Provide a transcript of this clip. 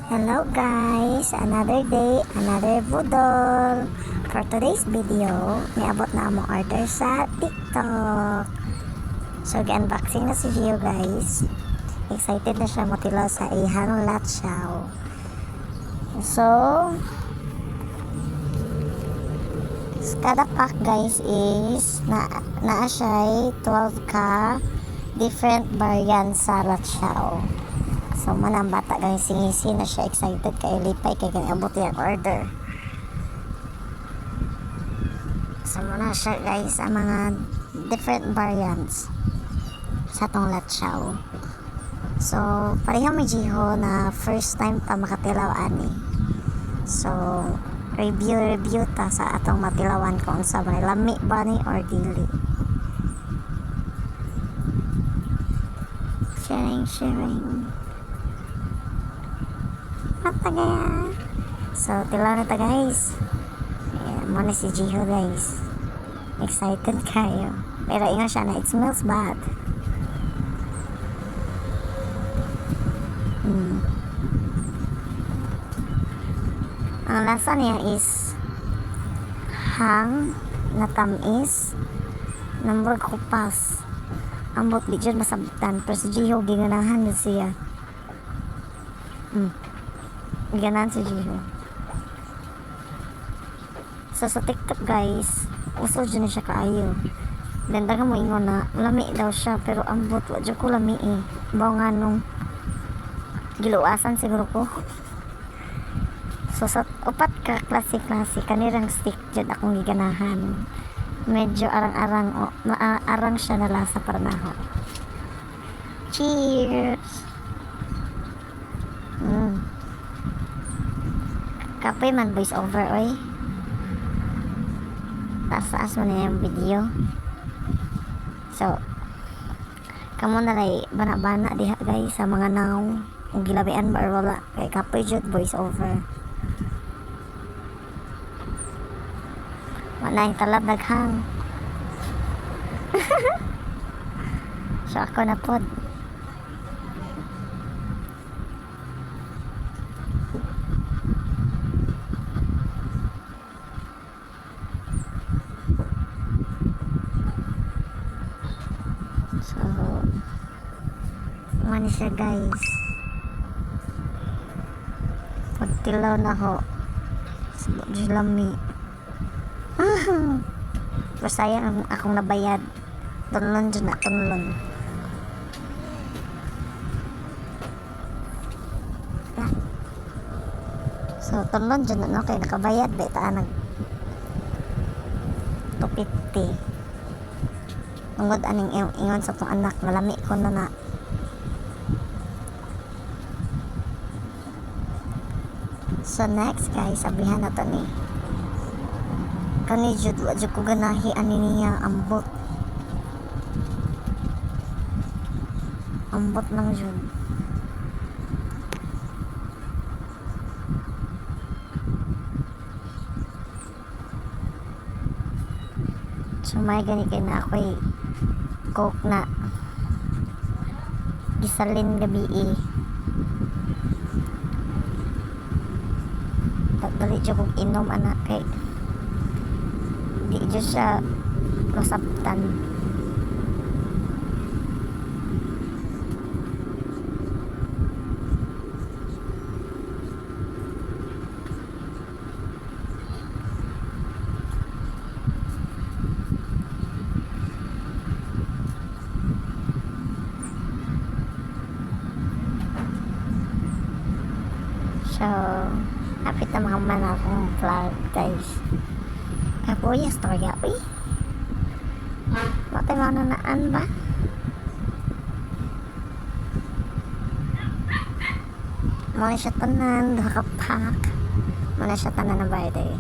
Hello guys! Another day, another budol. For today's video, niabot na among order sa TikTok. So, gi-unboxing na si Gio guys. Excited na siya motilo sa ihang latsaw. So, kada pack guys is naa siya 12 ka different variants sa latsaw. So, manang bata guys, singisi na siya, excited kay lipay kay ganabot yung order. So, muna siya guys, ang mga different variants sa tong latsaw. So, pareho may Jiho na first time pa makatilaw ani. So, review ta sa atong matilawan kung sa may lami ba ni or dili. Sharing. Matagaya. So, tilaw na ta guys. Muna si Jiho guys. Excited kayo. Pero ingat siya na it smells bad. Ang lasa niya is hang na tamis number kupas. Ang bot di dyan masabtan. Pero si Jiho giganahan na siya. Ganahan si Jiho. So sa TikTok guys, uso dyan siya kaayo. Then daga mo ingon na lami daw siya, pero ambot wadyo ko lami eh. Baw nga nung giluasan siguro ko. So sa upat ka klase kanirang stick dyan akong giganahan. Medyo arang-arang arang siya na lasa para na ako. Cheers! Kapoy man voice over oy. Taas mo na yung video. So kamo na lay bana-bana diha guys sa mga naong kung gilabian ba or wala kay kapoy jud voice over. Wala yung talab naghang. So ako na pod. So mani siya guys. Pagtilaw na ho. Sabot lami. Pero sayang akong nabayad. Tunlon dyan na, tunlon. So, tunlon dyan na, no? Kaya nakabayad. Beta, 250. Tungod aning ingon sa tong anak. Malami ko na. So, next guys, sabihan na to ni. Kani jud wa jud ko ganahi ani niya ambot lang jud. So may gani kay na ako'y coke na gisalin gabi dali jud kog inom anak kay di dyan siya masabtan. So hapit na mga man akong vlog guys. Kapoy, istorya uy. Matay mga nanaan ba? Muna siya tanan, nakapak. Muna siya tanan na birthday.